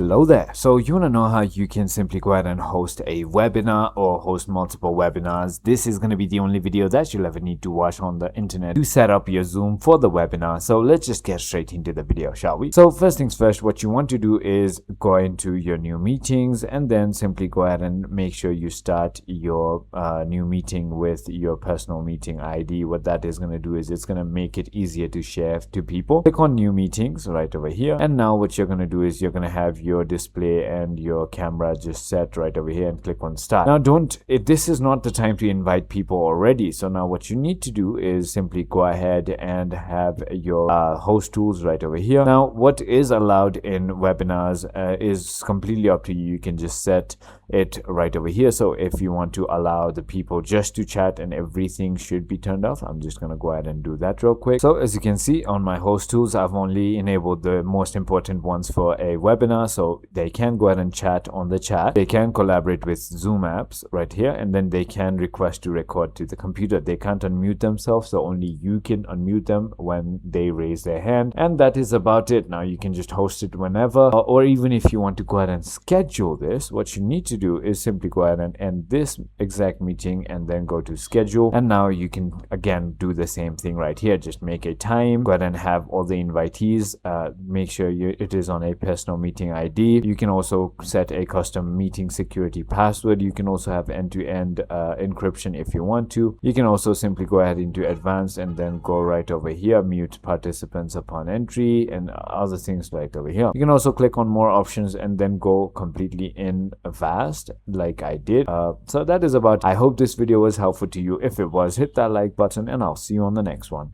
Hello there. So you want to know how you can simply go ahead and host a webinar or host multiple webinars. This is going to be the only video that you'll ever need to watch on the internet to set up your Zoom for the webinar. So let's just get straight into the video, shall we? So first things first, what you want to do is go into your new meetings and then simply go ahead and make sure you start your new meeting with your personal meeting ID. What that is going to do is it's going to make it easier to share to people. Click on new meetings right over here, and now what you're going to do is you're going to have your display and your camera just set right over here and click on start. Now this is not the time to invite people already. So now what you need to do is simply go ahead and have your host tools right over here. Now what is allowed in webinars is completely up to you. You can just set it right over here. So if you want to allow the people just to chat and everything should be turned off, I'm just going to go ahead and do that real quick. So as you can see on my host tools, I've only enabled the most important ones for a webinar. So they can go ahead and chat on the chat. They can collaborate with Zoom apps right here, and then they can request to record to the computer. They can't unmute themselves, so only you can unmute them when they raise their hand. And that is about it. Now you can just host it whenever, or even if you want to go ahead and schedule this, what you need to do is simply go ahead and end this exact meeting and then go to schedule. And now you can again do the same thing right here. Just make a time, go ahead and have all the invitees, make sure it is on a personal meeting ID. You can also set a custom meeting security password. You can also have end-to-end encryption if you want to. You can also simply go ahead into advanced and then go right over here, mute participants upon entry and other things right over here. You can also click on more options and then go completely in fast like I did. So that is about. I hope this video was helpful to you. If it was, hit that like button and I'll see you on the next one.